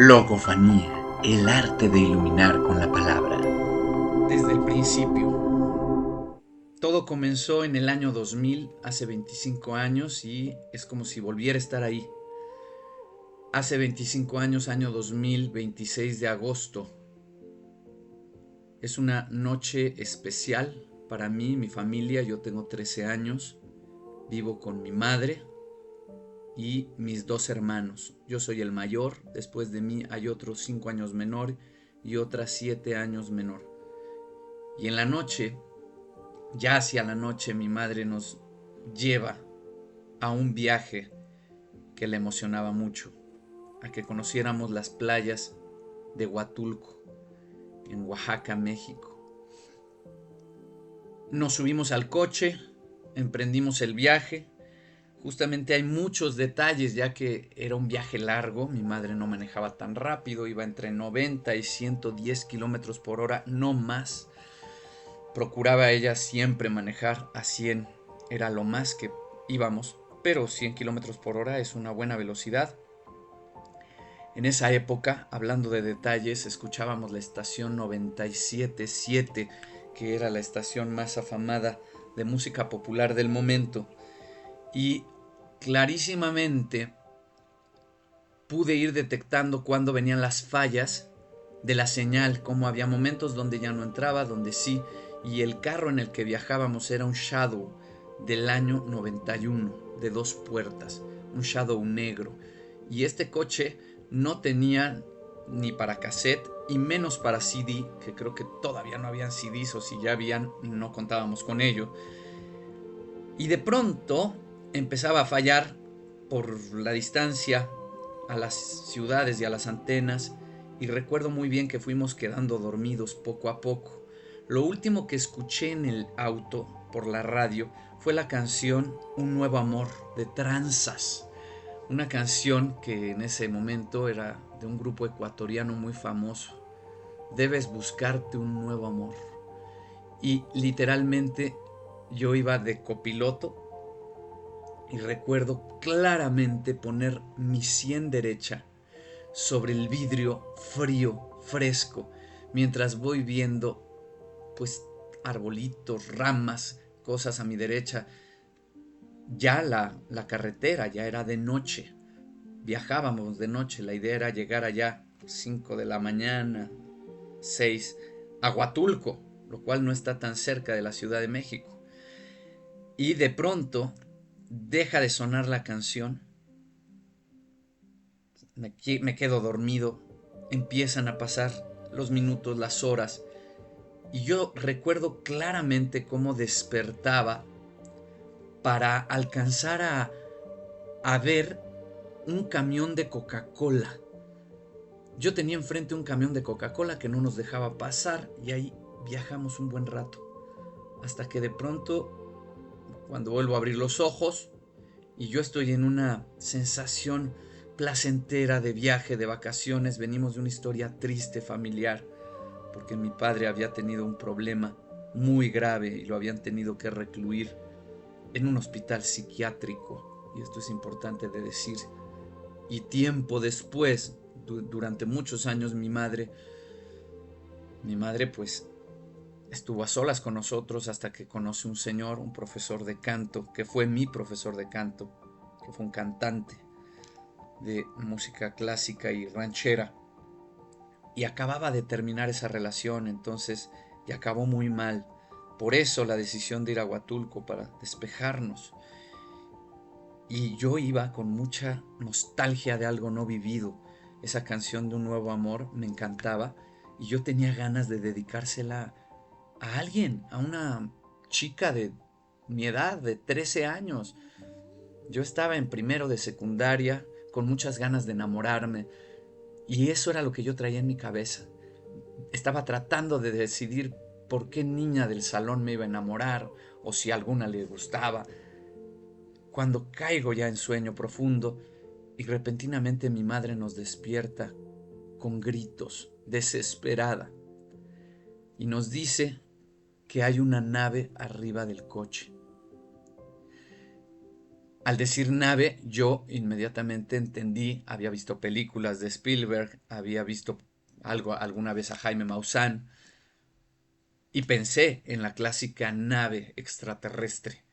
Logofanía, el arte de iluminar con la palabra. Desde el principio. Todo comenzó en el año 2000, hace 25 años, y es como si volviera a estar ahí. Hace 25 años, año 2000, 26 de agosto. Es una noche especial para mí, mi familia. Yo tengo 13 años, vivo con mi madre y mis dos hermanos. Yo soy el mayor, después de mí hay otro 5 años menor y otra 7 años menor. Y en la noche, ya hacia la noche, mi madre nos lleva a un viaje que le emocionaba mucho, a que conociéramos las playas de Huatulco, en Oaxaca, México. Nos subimos al coche, emprendimos el viaje. Justamente hay muchos detalles, ya que era un viaje largo. Mi madre no manejaba tan rápido, iba entre 90 y 110 kilómetros por hora, no más. Procuraba ella siempre manejar a 100, era lo más que íbamos, pero 100 kilómetros por hora es una buena velocidad. En esa época, hablando de detalles, escuchábamos la estación 97.7, que era la estación más afamada de música popular del momento, y clarísimamente pude ir detectando cuando venían las fallas de la señal, como había momentos donde ya no entraba, donde sí, y el carro en el que viajábamos era un Shadow del año 91, de 2 puertas, un Shadow negro, y este coche no tenía ni para cassette y menos para CD, que creo que todavía no habían CDs, o si ya habían, no contábamos con ello. Y de pronto empezaba a fallar por la distancia a las ciudades y a las antenas, y recuerdo muy bien que fuimos quedando dormidos poco a poco. Lo último que escuché en el auto por la radio fue la canción Un Nuevo Amor de Tranzas, una canción que en ese momento era de un grupo ecuatoriano muy famoso. Debes buscarte un nuevo amor. Y literalmente yo iba de copiloto y recuerdo claramente poner mi sien derecha sobre el vidrio frío, fresco, mientras voy viendo pues arbolitos, ramas, cosas a mi derecha. Ya la carretera ya era de noche, viajábamos de noche, la idea era llegar allá 5 de la mañana, 6, a Huatulco, lo cual no está tan cerca de la Ciudad de México. Y de pronto deja de sonar la canción, me quedo dormido, empiezan a pasar los minutos, las horas, y yo recuerdo claramente cómo despertaba para alcanzar a ver un camión de Coca-Cola. Yo tenía enfrente un camión de Coca-Cola que no nos dejaba pasar, y ahí viajamos un buen rato, hasta que de pronto, cuando vuelvo a abrir los ojos, y yo estoy en una sensación placentera de viaje, de vacaciones. Venimos de una historia triste familiar, porque mi padre había tenido un problema muy grave y lo habían tenido que recluir en un hospital psiquiátrico, y esto es importante de decir. Y tiempo después, durante muchos años, mi madre pues estuvo a solas con nosotros hasta que conoce un señor, un profesor de canto, que fue mi profesor de canto, que fue un cantante de música clásica y ranchera, y acababa de terminar esa relación, entonces, y acabó muy mal. Por eso la decisión de ir a Huatulco, para despejarnos. Y yo iba con mucha nostalgia de algo no vivido. Esa canción de Un Nuevo Amor me encantaba, y yo tenía ganas de dedicársela a alguien, a una chica de mi edad, de 13 años. Yo estaba en primero de secundaria, con muchas ganas de enamorarme, y eso era lo que yo traía en mi cabeza. Estaba tratando de decidir por qué niña del salón me iba a enamorar, o si alguna le gustaba, cuando caigo ya en sueño profundo, y repentinamente mi madre nos despierta con gritos, desesperada, y nos dice que hay una nave arriba del coche. Al decir nave, yo inmediatamente entendí, había visto películas de Spielberg, había visto algo alguna vez a Jaime Maussan y pensé en la clásica nave extraterrestre.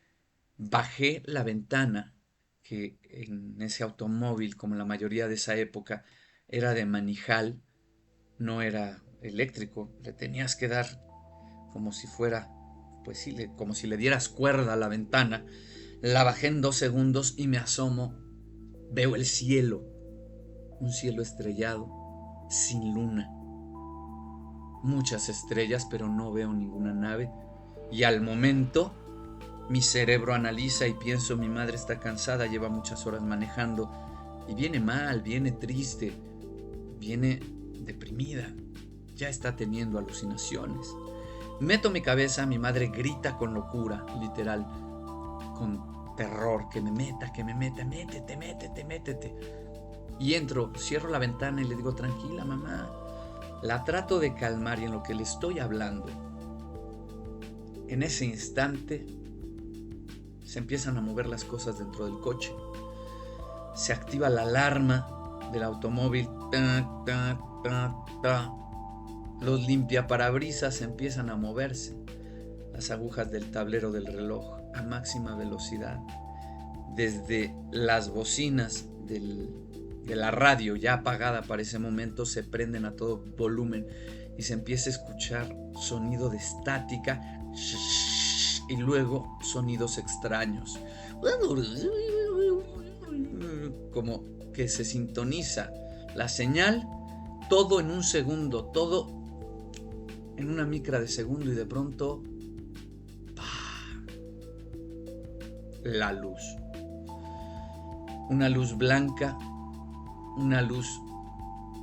Bajé la ventana, que en ese automóvil, como la mayoría de esa época, era de manijal, no era eléctrico, le tenías que dar como si fuera, pues sí, como si le dieras cuerda a la ventana. La bajé en 2 segundos y me asomo, veo el cielo, un cielo estrellado, sin luna, muchas estrellas, pero no veo ninguna nave. Y al momento mi cerebro analiza y pienso, mi madre está cansada, lleva muchas horas manejando y viene mal, viene triste, viene deprimida, ya está teniendo alucinaciones. Meto mi cabeza, mi madre grita con locura, literal, con terror, que me meta, métete, métete, métete. Y entro, cierro la ventana y le digo, tranquila mamá. La trato de calmar y en lo que le estoy hablando, en ese instante se empiezan a mover las cosas dentro del coche. Se activa la alarma del automóvil. Ta, ta, ta, ta. Los limpiaparabrisas empiezan a moverse. Las agujas del tablero del reloj a máxima velocidad. Desde las bocinas de la radio ya apagada para ese momento se prenden a todo volumen y se empieza a escuchar sonido de estática y luego sonidos extraños, como que se sintoniza la señal, todo en un segundo, todo en una micra de segundo, y de pronto la luz, una luz blanca, una luz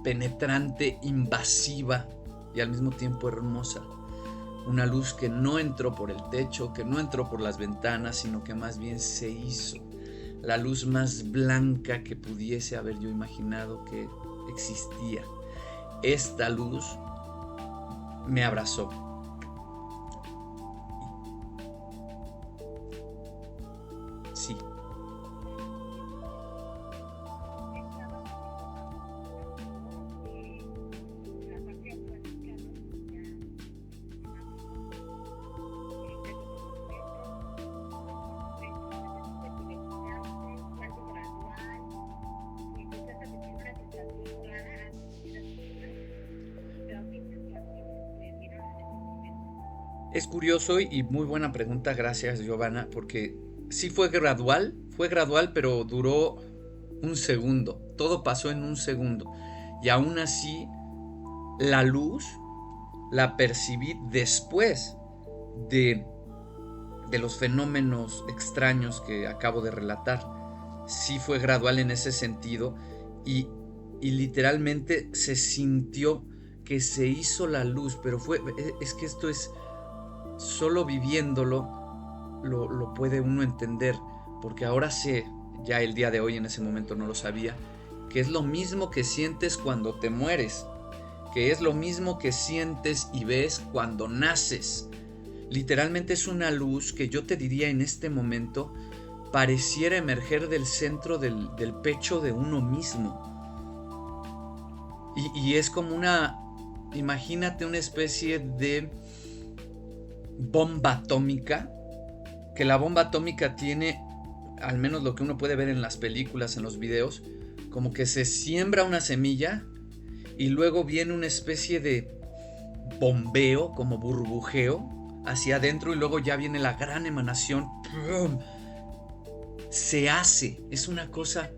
penetrante, invasiva y al mismo tiempo hermosa. Una luz que no entró por el techo, que no entró por las ventanas, sino que más bien se hizo. La luz más blanca que pudiese haber yo imaginado que existía. Esta luz me abrazó. Sí. Es curioso y muy buena pregunta, gracias Giovanna, porque sí fue gradual, pero duró un segundo, todo pasó en un segundo y aún así la luz la percibí después de los fenómenos extraños que acabo de relatar. Sí fue gradual en ese sentido y literalmente se sintió que se hizo la luz, pero es que esto es solo viviéndolo lo puede uno entender, porque ahora sé, ya el día de hoy, en ese momento no lo sabía, que es lo mismo que sientes cuando te mueres, que es lo mismo que sientes y ves cuando naces. Literalmente es una luz que yo te diría en este momento pareciera emerger del centro del pecho de uno mismo. Y es como imagínate una especie de bomba atómica, que la bomba atómica tiene, al menos lo que uno puede ver en las películas, en los videos, como que se siembra una semilla y luego viene una especie de bombeo, como burbujeo hacia adentro y luego ya viene la gran emanación. ¡Pum! Se hace, es una cosa.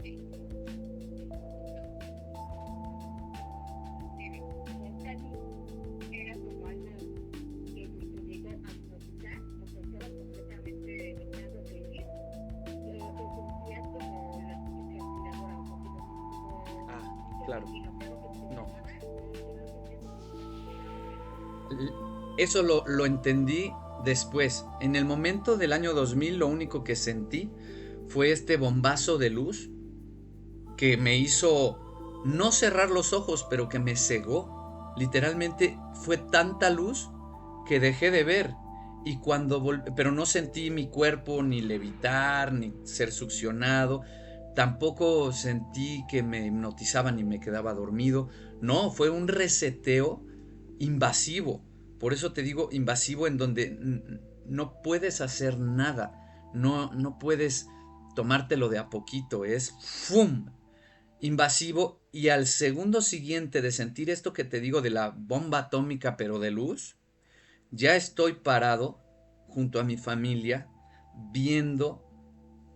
Claro, no. Eso lo entendí después. En el momento del año 2000 lo único que sentí fue este bombazo de luz que me hizo no cerrar los ojos, pero que me cegó. Literalmente fue tanta luz que dejé de ver. Y cuando pero no sentí mi cuerpo ni levitar, ni ser succionado. Tampoco sentí que me hipnotizaban y me quedaba dormido. No, fue un reseteo invasivo. Por eso te digo invasivo, en donde no puedes hacer nada. No puedes tomártelo de a poquito. Es ¡fum! Invasivo. Y al segundo siguiente de sentir esto que te digo de la bomba atómica pero de luz, ya estoy parado junto a mi familia viendo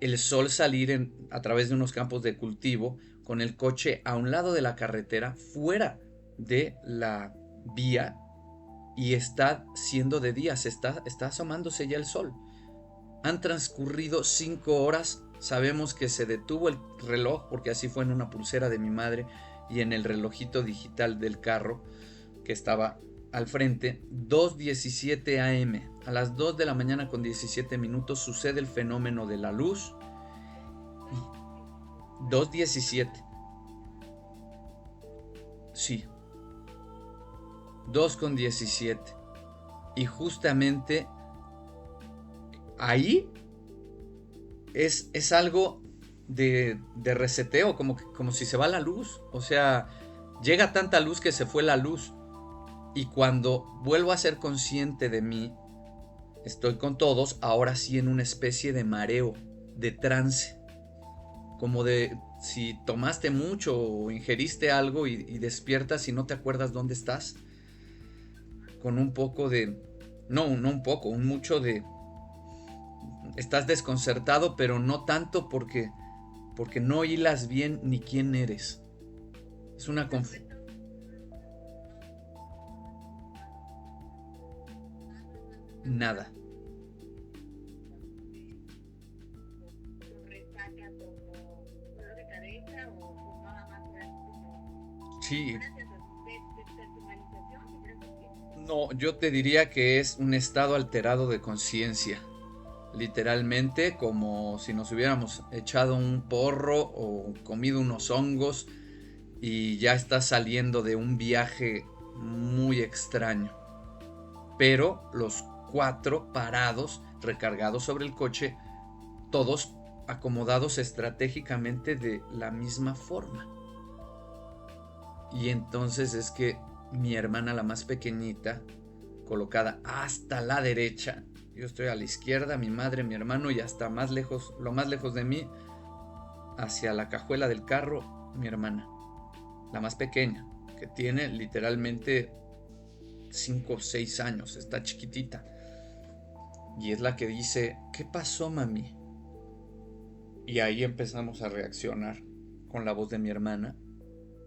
el sol salir a través de unos campos de cultivo, con el coche a un lado de la carretera, fuera de la vía, y está siendo de día, está asomándose ya el sol. Han transcurrido 5 horas, sabemos que se detuvo el reloj, porque así fue en una pulsera de mi madre y en el relojito digital del carro que estaba al frente. 2:17 am, a las 2 de la mañana con 17 minutos sucede el fenómeno de la luz. 2:17, sí, 2:17, y justamente ahí es algo de reseteo, como si se va la luz. O sea, llega tanta luz que se fue la luz. Y cuando vuelvo a ser consciente de mí, estoy con todos, ahora sí en una especie de mareo, de trance. Como de si tomaste mucho o ingeriste algo y despiertas y no te acuerdas dónde estás. Con un poco de... No un poco, un mucho de... Estás desconcertado, pero no tanto porque no hilas bien ni quién eres. Es una nada. Sí. No, yo te diría que es un estado alterado de conciencia. Literalmente, como si nos hubiéramos echado un porro o comido unos hongos y ya estás saliendo de un viaje muy extraño. Pero los 4 parados, recargados sobre el coche, todos acomodados estratégicamente de la misma forma. Y entonces es que mi hermana, la más pequeñita, colocada hasta la derecha, yo estoy a la izquierda, mi madre, mi hermano, y hasta más lejos, lo más lejos de mí, hacia la cajuela del carro, mi hermana, la más pequeña, que tiene literalmente 5 o 6 años, está chiquitita. Y es la que dice, ¿qué pasó, mami? Y ahí empezamos a reaccionar con la voz de mi hermana.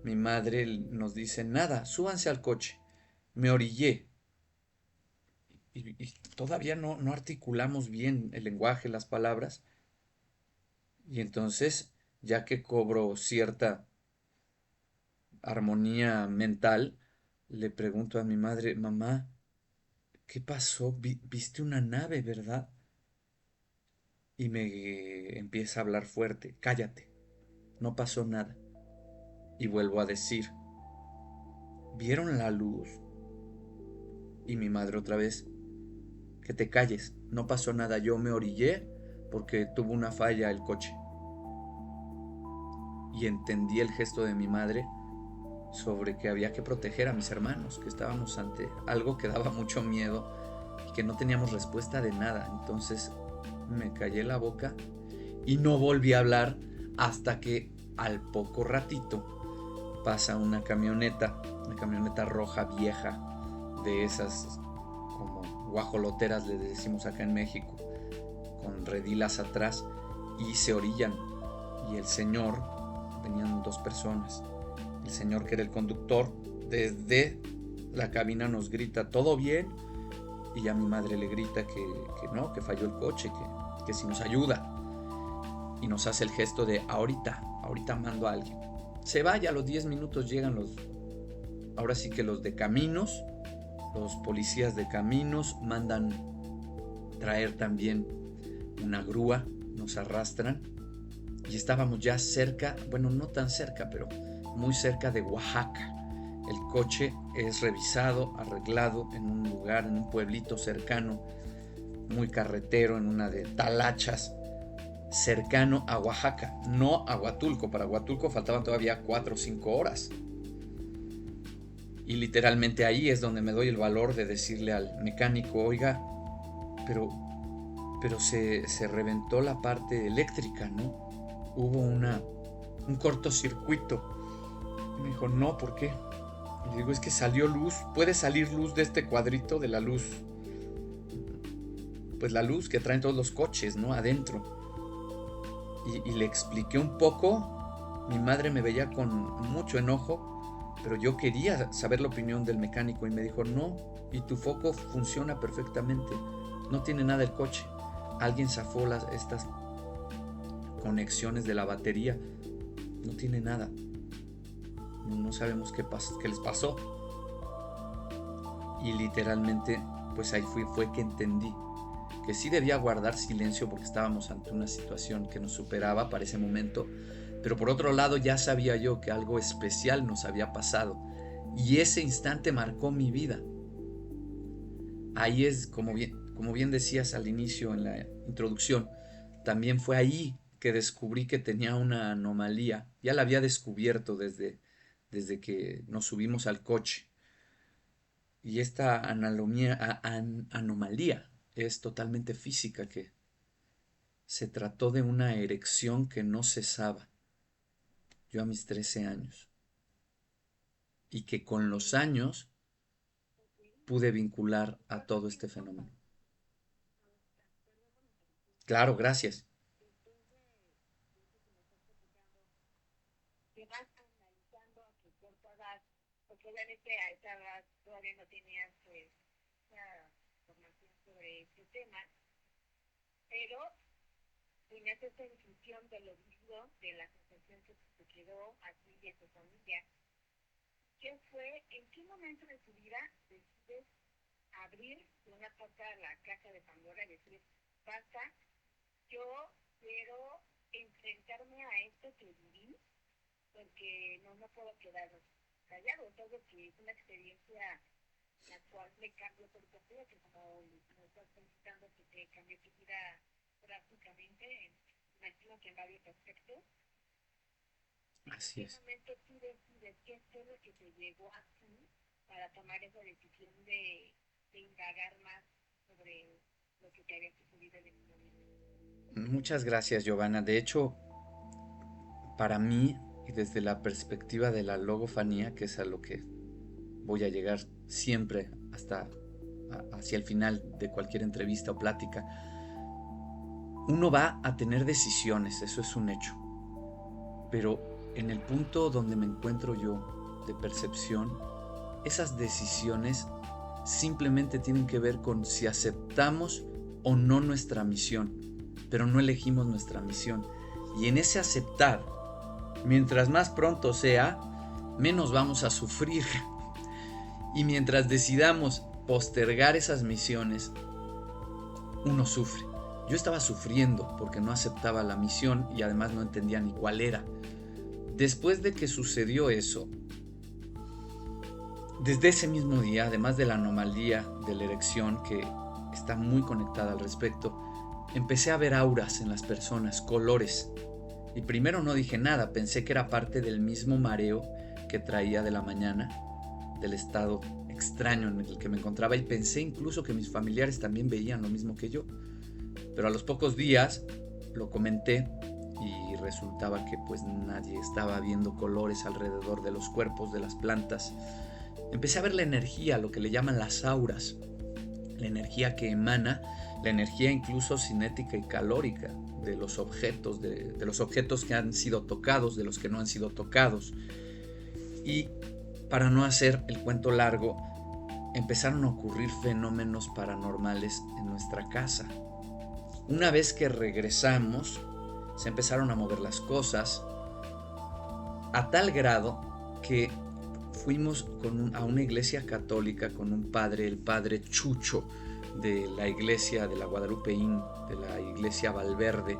Mi madre nos dice, nada, súbanse al coche. Me orillé. Y todavía no articulamos bien el lenguaje, las palabras. Y entonces, ya que cobro cierta armonía mental, le pregunto a mi madre, mamá, ¿qué pasó? ¿Viste una nave, verdad? Y me empieza a hablar fuerte, cállate, no pasó nada. Y vuelvo a decir, ¿vieron la luz? Y mi madre otra vez, que te calles, no pasó nada, yo me orillé porque tuvo una falla el coche. Y entendí el gesto de mi madre sobre que había que proteger a mis hermanos, que estábamos ante algo que daba mucho miedo y que no teníamos respuesta de nada. Entonces me callé la boca y no volví a hablar hasta que al poco ratito pasa una camioneta roja vieja, de esas como guajoloteras le decimos acá en México, con redilas atrás, y se orillan. Y el señor, venían 2 personas, el señor que era el conductor, desde la cabina nos grita, ¿todo bien? Y a mi madre le grita que no, que falló el coche, que si nos ayuda. Y nos hace el gesto de ahorita mando a alguien. Se va, y a los 10 minutos llegan ahora sí que los de caminos, los policías de caminos, mandan traer también una grúa, nos arrastran, y estábamos ya cerca, bueno, no tan cerca, pero muy cerca de Oaxaca. El coche es revisado, arreglado en un lugar, en un pueblito cercano muy carretero, en una de talachas, cercano a Oaxaca, no a Huatulco. Para Huatulco faltaban todavía 4 o 5 horas. Y literalmente ahí es donde me doy el valor de decirle al mecánico, oiga, pero se reventó la parte eléctrica, ¿no? Hubo un cortocircuito. Y me dijo, no, ¿por qué? Y le digo, es que salió luz, puede salir luz de este cuadrito, de la luz, pues la luz que traen todos los coches, ¿no? Adentro. Y le expliqué un poco. Mi madre me veía con mucho enojo, pero yo quería saber la opinión del mecánico y me dijo, no, y tu foco funciona perfectamente, no tiene nada el coche. Alguien zafó estas conexiones de la batería, no tiene nada. No sabemos qué les pasó. Y literalmente, pues ahí fue que entendí que sí debía guardar silencio porque estábamos ante una situación que nos superaba para ese momento, pero por otro lado ya sabía yo que algo especial nos había pasado y ese instante marcó mi vida. Ahí es, como bien decías al inicio en la introducción, también fue ahí que descubrí que tenía una anomalía. Ya la había descubierto desde que nos subimos al coche. Y esta anomalía es totalmente física, que se trató de una erección que no cesaba, yo a mis 13 años, y que con los años pude vincular a todo este fenómeno. Claro, gracias. Porque obviamente a esa edad todavía no tenías pues una formación sobre este tema, pero tenías esa intuición de lo vivido, de la sensación que te quedó a ti y a tu familia. ¿En qué momento de tu vida decides abrir una puerta a la caja de Pandora y decir, basta, yo quiero enfrentarme a esto que viví, porque no puedo quedarme callado? Todo que es una experiencia la cual me cambió por completo, que como me estás comentando que te cambió tu vida drásticamente, imagino que en varios aspectos. Así ¿En es. qué momento tú decides qué fue lo que te llegó a ti para tomar esa decisión de indagar más sobre lo que te había sucedido en el momento? Muchas gracias, Giovanna. De hecho, para mí, y desde la perspectiva de la logofanía, que es a lo que voy a llegar siempre hacia el final de cualquier entrevista o plática, uno va a tener decisiones, eso es un hecho. Pero en el punto donde me encuentro yo de percepción, esas decisiones simplemente tienen que ver con si aceptamos o no nuestra misión, pero no elegimos nuestra misión. Y en ese aceptar, mientras más pronto sea, menos vamos a sufrir. Y mientras decidamos postergar esas misiones, uno sufre. Yo estaba sufriendo porque no aceptaba la misión y además no entendía ni cuál era. Después de que sucedió eso, desde ese mismo día, además de la anomalía de la erección que está muy conectada al respecto, empecé a ver auras en las personas, colores. Y primero no dije nada, pensé que era parte del mismo mareo que traía de la mañana, del estado extraño en el que me encontraba, y pensé incluso que mis familiares también veían lo mismo que yo. Pero a los pocos días lo comenté y resultaba que pues nadie estaba viendo colores alrededor de los cuerpos de las plantas. Empecé a ver la energía, lo que le llaman las auras, la energía que emana, la energía incluso cinética y calórica de los objetos, de los objetos que han sido tocados, de los que no han sido tocados. Y para no hacer el cuento largo, empezaron a ocurrir fenómenos paranormales en nuestra casa. Una vez que regresamos, se empezaron a mover las cosas a tal grado que fuimos a una iglesia católica con un padre, el padre Chucho, de la iglesia de la Guadalupeín, de la iglesia Valverde,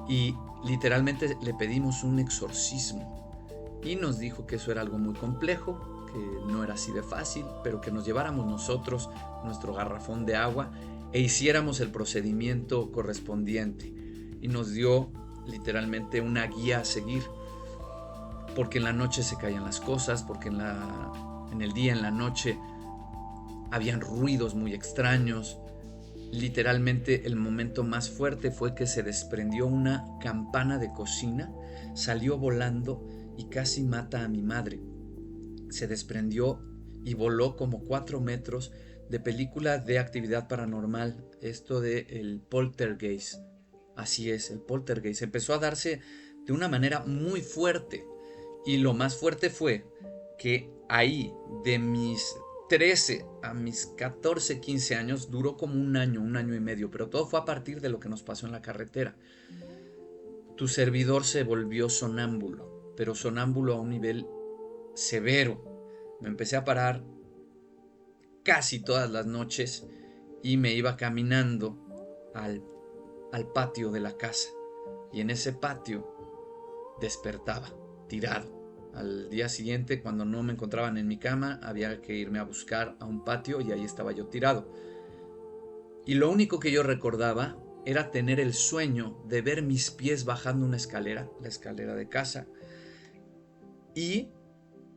y literalmente le pedimos un exorcismo y nos dijo que eso era algo muy complejo, que no era así de fácil, pero que nos lleváramos nosotros nuestro garrafón de agua e hiciéramos el procedimiento correspondiente, y nos dio literalmente una guía a seguir, porque en la noche se caían las cosas, porque en el día, en la noche, habían ruidos muy extraños. Literalmente el momento más fuerte fue que se desprendió una campana de cocina, salió volando y casi mata a mi madre. Se desprendió y voló como 4 metros, de película de actividad paranormal, esto de el poltergeist. Así es, el poltergeist empezó a darse de una manera muy fuerte, y lo más fuerte fue que ahí, de mis 13 a mis 14, 15 años, duró como un año y medio, pero todo fue a partir de lo que nos pasó en la carretera. Tu servidor se volvió sonámbulo, pero sonámbulo a un nivel severo. Me empecé a parar casi todas las noches y me iba caminando al patio de la casa, y en ese patio despertaba tirado. Al día siguiente, cuando no me encontraban en mi cama, había que irme a buscar a un patio y ahí estaba yo tirado. Y lo único que yo recordaba era tener el sueño de ver mis pies bajando una escalera, la escalera de casa, y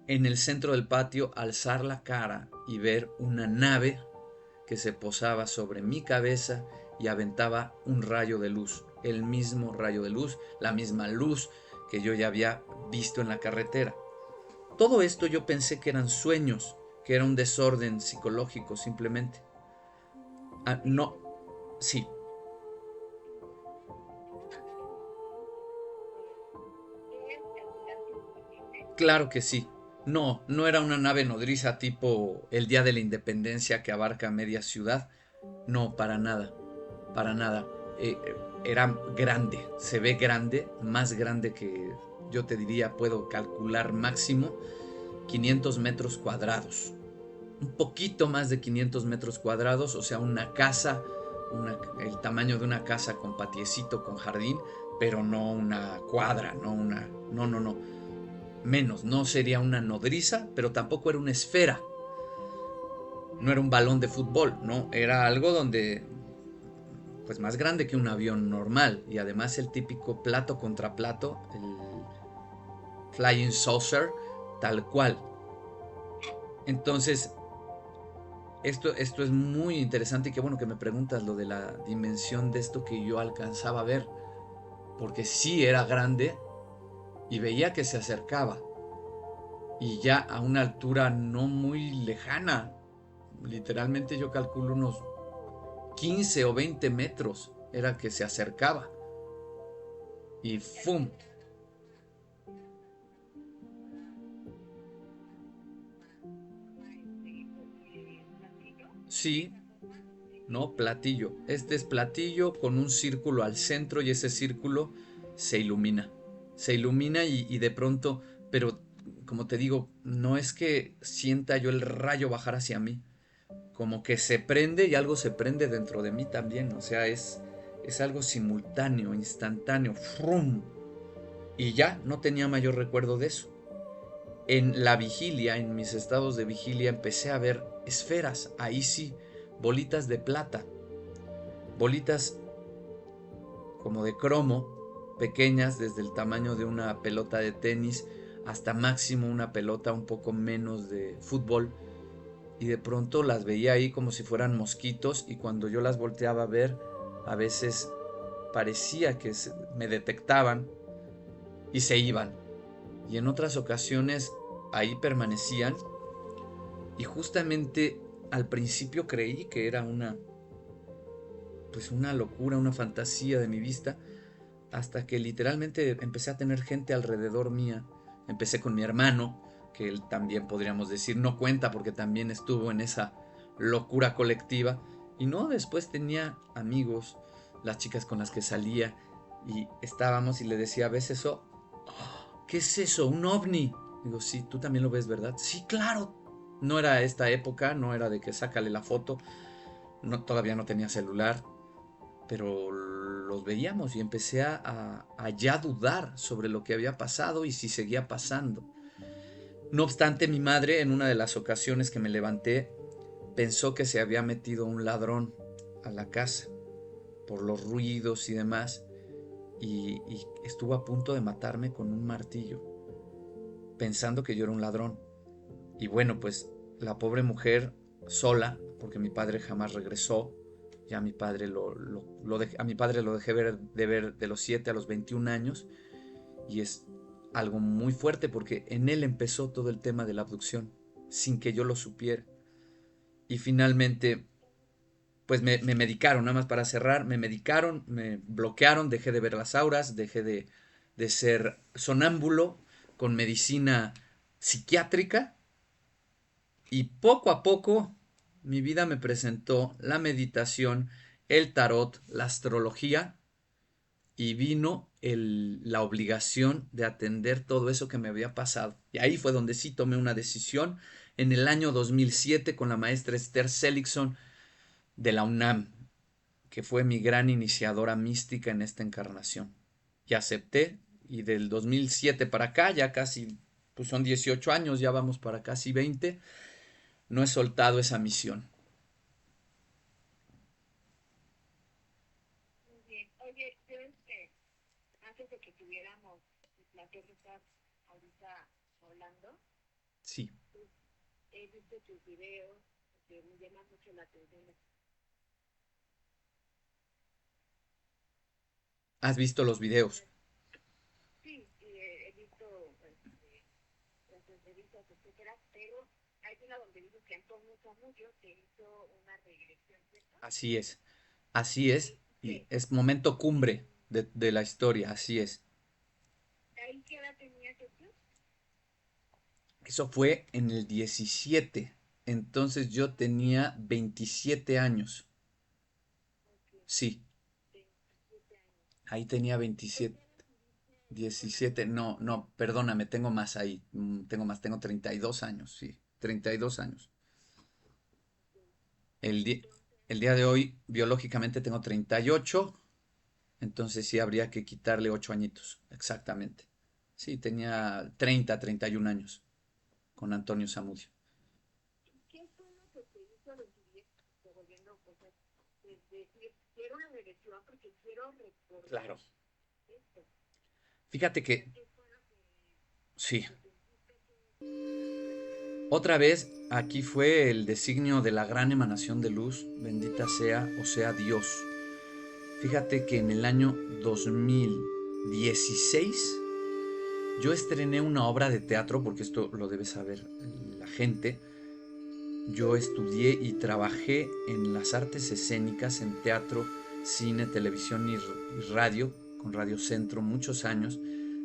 en el centro del patio alzar la cara y ver una nave que se posaba sobre mi cabeza y aventaba un rayo de luz, el mismo rayo de luz, la misma luz que yo ya había visto en la carretera. Todo esto yo pensé que eran sueños, que era un desorden psicológico simplemente. No, sí, claro que sí. No, no era una nave nodriza tipo el Día de la Independencia que abarca media ciudad. No, para nada, para nada. Era grande, se ve grande, más grande que yo te diría, puedo calcular máximo 500 metros cuadrados. Un poquito más de 500 metros cuadrados, o sea, una casa, el tamaño de una casa con patiecito, con jardín, pero no una cuadra, no, menos, no sería una nodriza, pero tampoco era una esfera, no era un balón de fútbol, no, era algo donde, pues más grande que un avión normal, y además el típico plato contra plato, el flying saucer, tal cual. Entonces, esto es muy interesante, y qué bueno que me preguntas lo de la dimensión de esto que yo alcanzaba a ver, porque sí era grande y veía que se acercaba, y ya a una altura no muy lejana, literalmente yo calculo unos 15 o 20 metros, era que se acercaba, y ¡fum! Sí, no, platillo. Este es platillo con un círculo al centro, y ese círculo se ilumina. Se ilumina y de pronto, pero como te digo, no es que sienta yo el rayo bajar hacia mí. Como que se prende y algo se prende dentro de mí también. O sea, es algo simultáneo, instantáneo. ¡Frum! Y ya no tenía mayor recuerdo de eso. En la vigilia, en mis estados de vigilia, empecé a ver esferas. Ahí sí, bolitas de plata. Bolitas como de cromo, pequeñas, desde el tamaño de una pelota de tenis hasta máximo una pelota un poco menos de fútbol, y de pronto las veía ahí como si fueran mosquitos, y cuando yo las volteaba a ver, a veces parecía que me detectaban y se iban, y en otras ocasiones ahí permanecían, y justamente al principio creí que era una locura, una fantasía de mi vista, hasta que literalmente empecé a tener gente alrededor mía. Empecé con mi hermano, que él también podríamos decir no cuenta porque también estuvo en esa locura colectiva. Y no, después tenía amigos, las chicas con las que salía, y estábamos y le decía, ¿ves eso? "Oh, ¿qué es eso? ¿Un ovni?" Digo, sí, tú también lo ves, ¿verdad? Sí, claro. No era esta época, no era de que sácale la foto, no, todavía no tenía celular, pero los veíamos, y empecé a ya dudar sobre lo que había pasado y si seguía pasando. No obstante, mi madre, en una de las ocasiones que me levanté, pensó que se había metido un ladrón, a la casa por los ruidos y demás, y estuvo a punto de matarme con un martillo, pensando que yo era un ladrón. Y bueno, pues la pobre mujer sola, porque mi padre jamás regresó, ya mi padre a mi padre lo dejé de ver de los 7 a los 21 años, y es algo muy fuerte porque en él empezó todo el tema de la abducción, sin que yo lo supiera. Y finalmente, pues me medicaron, nada más para cerrar, me medicaron, me bloquearon, dejé de ver las auras, dejé de ser sonámbulo con medicina psiquiátrica, y poco a poco mi vida me presentó la meditación, el tarot, la astrología, y vino la obligación de atender todo eso que me había pasado. Y ahí fue donde sí tomé una decisión en el año 2007 con la maestra Esther Seligson de la UNAM, que fue mi gran iniciadora mística en esta encarnación. Y acepté, y del 2007 para acá, ya casi, pues son 18 años, ya vamos para casi 20, no he soltado esa misión. Muy bien. Oye, yo antes de que tuviéramos el placer de estar ahorita hablando, Sí. pues, he visto tus videos que me llaman mucho la atención. ¿Has visto los videos? Sí, he visto las entrevistas, etcétera, pero hay una donde dice que Antonio Zamudio te hizo una regresión, ¿cierto? Así es, así es, y Sí. es momento cumbre de la historia, así es. ¿Ahí qué edad tenías tú? Eso fue en el 17, entonces yo tenía 27 años, Ok, sí, 27 años. ahí tenía ¿Por 27, qué decidiste con 17, Antonio no, Zamudio? no, perdóname, tengo más ahí, tengo más, tengo 32 años, sí, 32 años. El, di- el día de hoy, biológicamente tengo 38, entonces sí habría que quitarle 8 añitos, exactamente. Sí, tenía 30, 31 años con Antonio Zamudio. ¿Qué fue lo que te hizo decidir, volviendo cosas, de decir, quiero una regresión porque quiero recordar Claro. esto? Fíjate O sea, que ¿qué fue sí, lo que sentiste que reaccionó? otra vez aquí fue el designio de la gran emanación de luz, bendita sea o sea Dios. Fíjate que en el año 2016 yo estrené una obra de teatro, porque esto lo debe saber la gente. Yo estudié y trabajé en las artes escénicas, en teatro, cine, televisión y radio, con Radio Centro muchos años,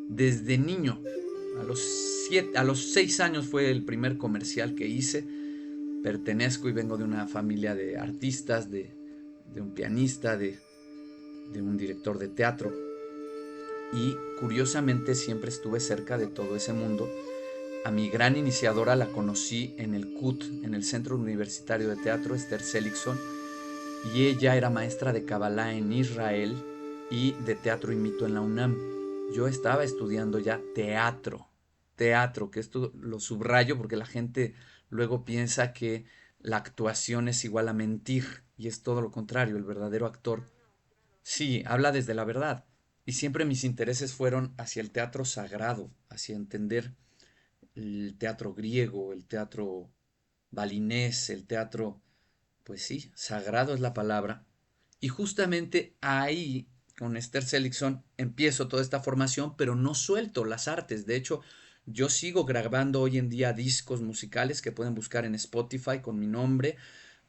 desde niño. A los 6 años fue el primer comercial que hice. Pertenezco y vengo de una familia de artistas, de un pianista, de un director de teatro. Y curiosamente siempre estuve cerca de todo ese mundo. A mi gran iniciadora la conocí en el CUT, en el Centro Universitario de Teatro, Esther Seligson, y ella era maestra de Kabbalah en Israel y de teatro y mito en la UNAM. Yo estaba estudiando ya teatro, que esto lo subrayo porque la gente luego piensa que la actuación es igual a mentir, y es todo lo contrario, el verdadero actor sí habla desde la verdad. Y siempre mis intereses fueron hacia el teatro sagrado, hacia entender el teatro griego, el teatro balinés, el teatro, pues sí, sagrado es la palabra. Y justamente ahí, con Esther Seligson, empiezo toda esta formación, pero no suelto las artes. De hecho, yo sigo grabando hoy en día discos musicales que pueden buscar en Spotify con mi nombre.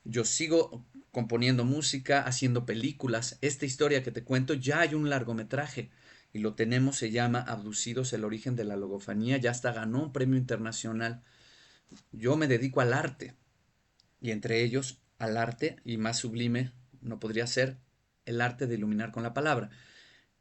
Yo sigo componiendo música, haciendo películas. Esta historia que te cuento, ya hay un largometraje y lo tenemos, se llama Abducidos, el origen de la logofonía, ya hasta ganó un premio internacional. Yo me dedico al arte, y entre ellos al arte, y más sublime no podría ser, el arte de iluminar con la palabra.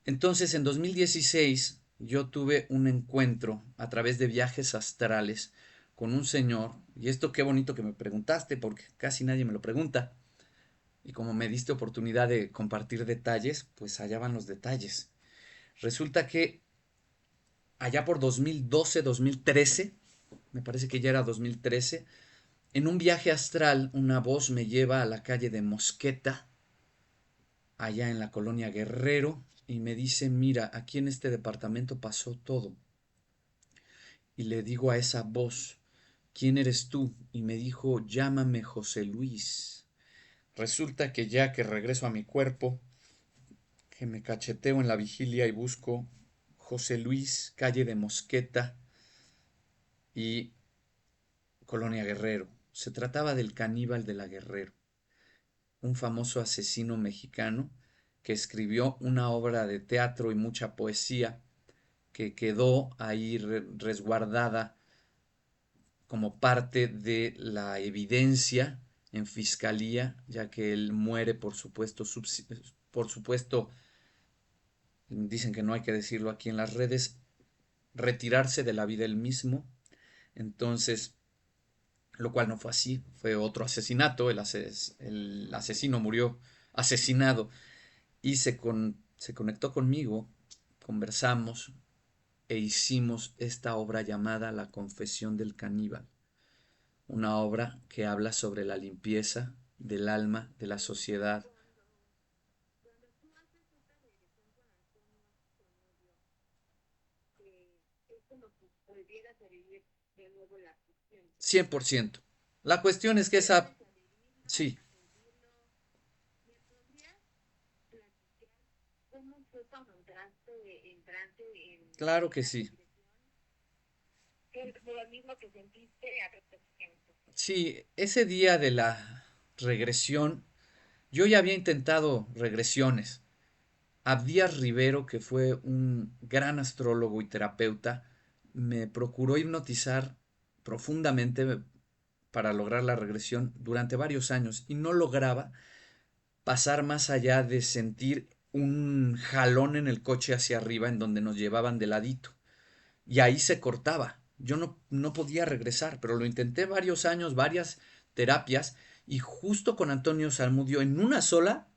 Entonces, en 2016 yo tuve un encuentro a través de viajes astrales con un señor, y esto qué bonito que me preguntaste, porque casi nadie me lo pregunta, y como me diste oportunidad de compartir detalles, pues allá van los detalles. Resulta que allá por 2012, 2013, me parece que ya era 2013, en un viaje astral una voz me lleva a la calle de Mosqueta, allá en la colonia Guerrero y me dice, mira, aquí en este departamento pasó todo. Y le digo a esa voz, ¿quién eres tú? Y me dijo, llámame José Luis. Resulta que ya que regreso a mi cuerpo, que me cacheteo en la vigilia y busco José Luis, calle de Mosqueta y Colonia Guerrero. Se trataba del caníbal de la Guerrero, un famoso asesino mexicano que escribió una obra de teatro y mucha poesía que quedó ahí resguardada como parte de la evidencia en fiscalía, ya que él muere, por supuesto, dicen que no hay que decirlo aquí en las redes, retirarse de la vida él mismo. Entonces, lo cual no fue así, fue otro asesinato, el asesino murió asesinado y se conectó conmigo, conversamos e hicimos esta obra llamada La Confesión del Caníbal, una obra que habla sobre la limpieza del alma, de la sociedad. Cuando tú haces esta regresión con Antonio Zamudio, es como si volvieras a vivir de nuevo la ficción. 100%. La cuestión es que esa... Vuelves a vivirlo, Sí, a sentirlo. ¿Me podrías platicar cómo fue cuando entraste claro en que la sí. regresión? ¿Qué fue lo mismo que sentiste a tiempo? Sí, ese día de la regresión, yo ya había intentado regresiones. Abdías Rivero, que fue un gran astrólogo y terapeuta, me procuró hipnotizar profundamente para lograr la regresión durante varios años y no lograba pasar más allá de sentir un jalón en el coche hacia arriba en donde nos llevaban de ladito. Y ahí se cortaba. Yo no podía regresar, pero lo intenté varios años, varias terapias, y justo con Antonio Salmudio, en una sola,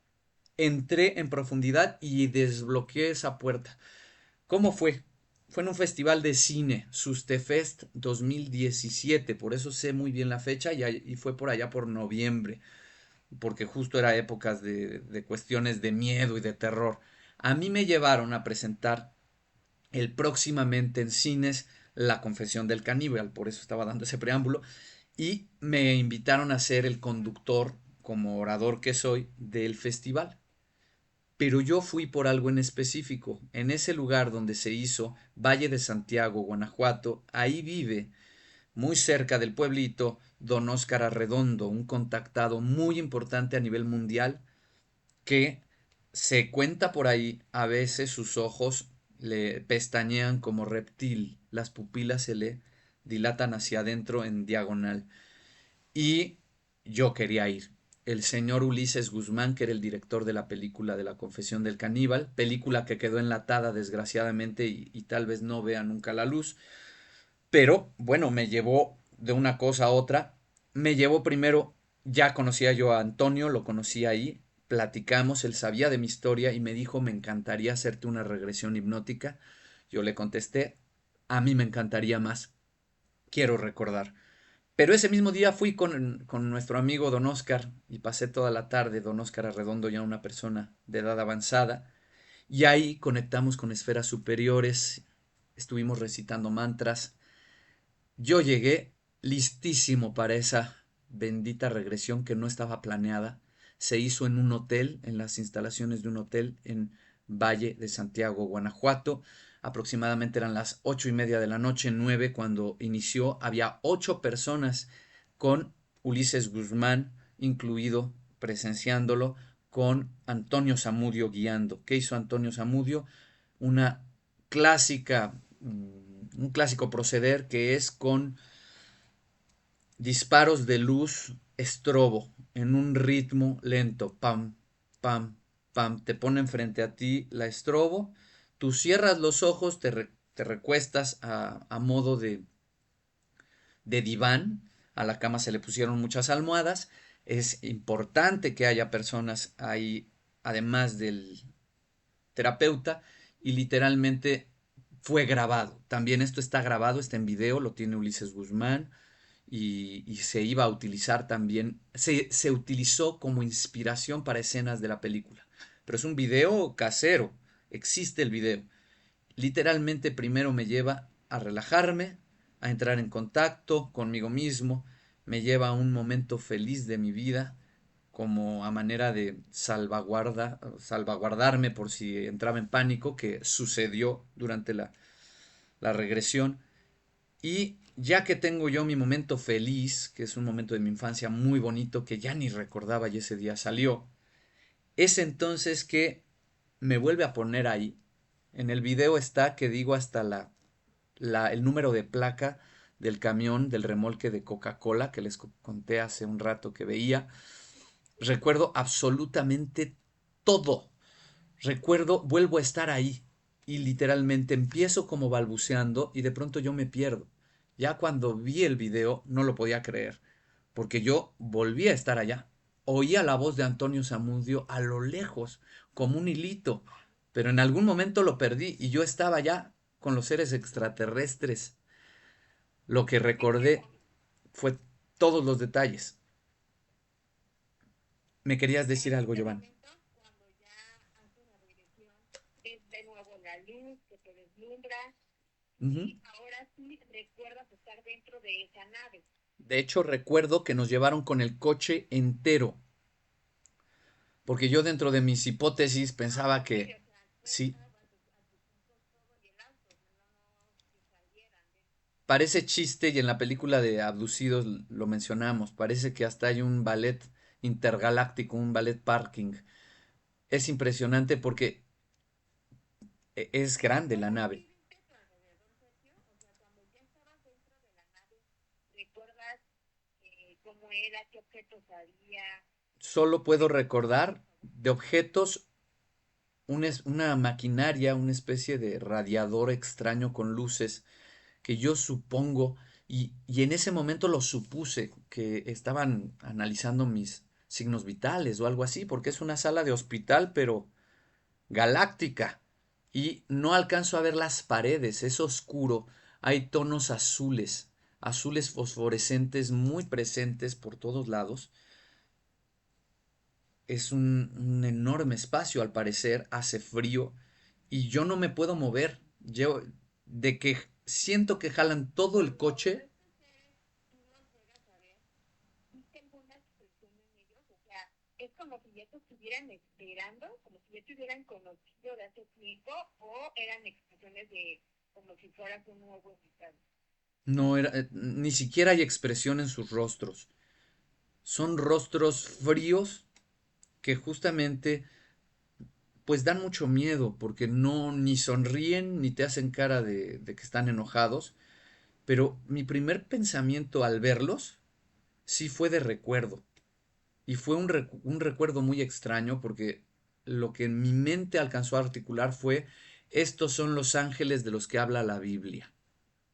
entré en profundidad y desbloqueé esa puerta. ¿Cómo fue? Fue en un festival de cine, Sustefest 2017, por eso sé muy bien la fecha y fue por allá por noviembre, porque justo era épocas de cuestiones de miedo y de terror. A mí me llevaron a presentar el próximamente en cines La Confesión del Caníbal, por eso estaba dando ese preámbulo, y me invitaron a ser el conductor, como orador que soy, del festival. Pero yo fui por algo en específico. En ese lugar donde se hizo, Valle de Santiago, Guanajuato, ahí vive, muy cerca del pueblito, don Óscar Arredondo, un contactado muy importante a nivel mundial, que se cuenta por ahí, a veces sus ojos le pestañean como reptil, las pupilas se le dilatan hacia adentro en diagonal. Y yo quería ir. El señor Ulises Guzmán, que era el director de la película de La Confesión del Caníbal, película que quedó enlatada desgraciadamente y tal vez no vea nunca la luz, pero bueno, me llevó de una cosa a otra. Me llevó primero, ya conocía yo a Antonio, lo conocí ahí, platicamos, él sabía de mi historia y me dijo, me encantaría hacerte una regresión hipnótica. Yo le contesté, a mí me encantaría más, quiero recordar. Pero ese mismo día fui con nuestro amigo Don Oscar y pasé toda la tarde, Don Oscar Arredondo, ya una persona de edad avanzada, y ahí conectamos con esferas superiores, estuvimos recitando mantras. Yo llegué listísimo para esa bendita regresión que no estaba planeada. Se hizo en un hotel, en las instalaciones de un hotel en Valle de Santiago, Guanajuato. Aproximadamente eran las 8:30 de la noche, 9, cuando inició. Había 8 personas con Ulises Guzmán incluido, presenciándolo, con Antonio Zamudio guiando. ¿Qué hizo Antonio Zamudio? Una clásica un clásico proceder que es con disparos de luz estrobo en un ritmo lento, pam, pam, pam, te ponen frente a ti la estrobo, tú cierras los ojos, te recuestas a modo de diván, a la cama se le pusieron muchas almohadas, es importante que haya personas ahí, además del terapeuta, y literalmente fue grabado. También esto está grabado, está en video, lo tiene Ulises Guzmán y se iba a utilizar también, se utilizó como inspiración para escenas de la película. pero es un video casero, existe el video. Literalmente primero me lleva a relajarme, a entrar en contacto conmigo mismo, me lleva a un momento feliz de mi vida, como a manera de salvaguardarme por si entraba en pánico, que sucedió durante la regresión. Y ya que tengo yo mi momento feliz, que es un momento de mi infancia muy bonito, que ya ni recordaba y ese día salió, es entonces que me vuelve a poner ahí. En el video está que digo hasta el número de placa del camión, del remolque de Coca-Cola que les conté hace un rato que veía. Recuerdo absolutamente todo. Recuerdo, vuelvo a estar ahí y literalmente empiezo como balbuceando y de pronto yo me pierdo. Ya cuando vi el video no lo podía creer, porque yo volví a estar allá. Oía la voz de Antonio Zamudio a lo lejos, como un hilito, pero en algún momento lo perdí y yo estaba allá con los seres extraterrestres. Lo que recordé fue todos los detalles. ¿Me querías En decir algo, este Giovanni? momento, cuando ya haces la regresión, ves de nuevo la luz que te deslumbra Ujú. y ahora sí recuerdas estar dentro de esa nave. De hecho, recuerdo que nos llevaron con el coche entero, porque yo dentro de mis hipótesis Ah, pensaba ok, o que sea, tú sí, estabas a tus puntos todo y el auto, o sea, no que salieran de... parece chiste y en la película de Abducidos lo mencionamos, parece que hasta hay un ballet intergaláctico, un ballet parking. Es impresionante porque es grande la ¿Cómo nave. sientes tu alrededor, Sergio? O sea, cuando ya estabas dentro de la nave, ¿recuerdas cómo era, qué objetos había, Solo puedo qué recordar sonidos? de objetos una maquinaria, una especie de radiador extraño con luces que yo supongo, y en ese momento lo supuse, que estaban analizando mis signos vitales o algo así, porque es una sala de hospital, pero galáctica. Y no alcanzo a ver las paredes, es oscuro, hay tonos azules, azules fosforescentes muy presentes por todos lados. Es un enorme espacio al parecer, hace frío y yo no me puedo mover. Yo, de que siento que jalan todo el Cuando coche. estos seres tú los llegas a ver, ¿viste alguna expresión en ellos? O sea, es como si ya te estuvieran esperando, como si ya te hubieran conocido de hace tiempo, o eran expresiones de como si fueras un nuevo invitado. No era, ni siquiera hay expresión en sus rostros. Son rostros fríos que justamente pues dan mucho miedo porque no ni sonríen ni te hacen cara de que están enojados. Pero mi primer pensamiento al verlos sí fue de recuerdo. Y fue un recuerdo muy extraño porque lo que en mi mente alcanzó a articular fue, estos son los ángeles de los que habla la Biblia.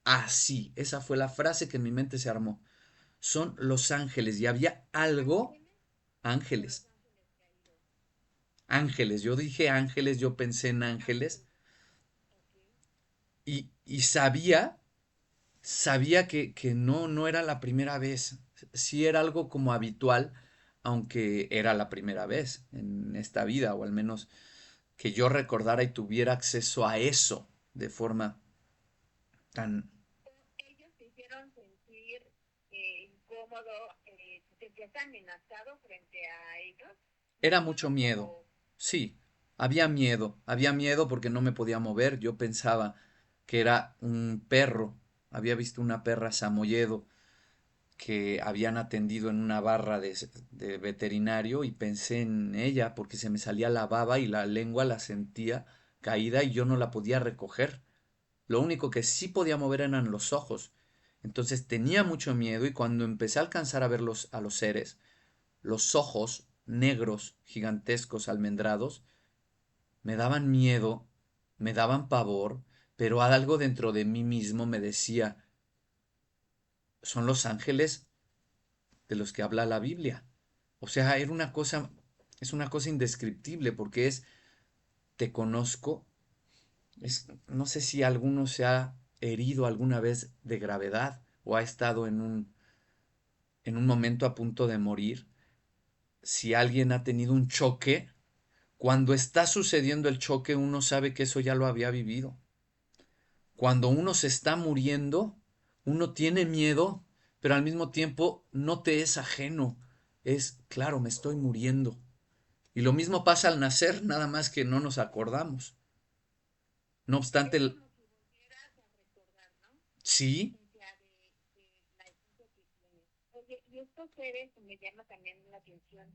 Así, esa fue la frase que en mi mente se armó. Son los ángeles y había algo, ¿Ángeles o los ángeles, ángeles caídos? ángeles, yo dije ángeles, yo pensé en ángeles Ángeles, ok. y sabía que no, no era la primera vez, sí era algo como habitual, aunque era la primera vez en esta vida, o al menos que yo recordara y tuviera acceso a eso de forma tan... Ellos te hicieron sentir incómodo, te sentías amenazado frente a ellos, Era mucho viéndolos miedo, como, sí, había miedo porque no me podía mover, yo pensaba que era un perro, había visto una perra samoyedo que habían atendido en una barra de veterinario y pensé en ella porque se me salía la baba y la lengua la sentía caída y yo no la podía recoger. Lo único que sí podía mover eran los ojos. Entonces tenía mucho miedo y cuando empecé a alcanzar a ver a los seres, los ojos negros, gigantescos, almendrados, me daban miedo, me daban pavor, pero algo dentro de mí mismo me decía, son los ángeles de los que habla la Biblia. O sea, es una cosa indescriptible porque es, te conozco, no sé si alguno se ha herido alguna vez de gravedad o ha estado en un momento a punto de morir. Si alguien ha tenido un choque, Cuando está sucediendo el choque, uno sabe que eso ya lo había vivido. Cuando uno se está muriendo, uno tiene miedo, pero al mismo tiempo no te es ajeno. Es, claro, me estoy muriendo. Y lo mismo pasa al nacer, nada más que no nos acordamos. No obstante, Es como si volvieras a recordar, ¿no? La sí, esencia de la esencia que tienes. Oye, y estos seres me llama también la atención.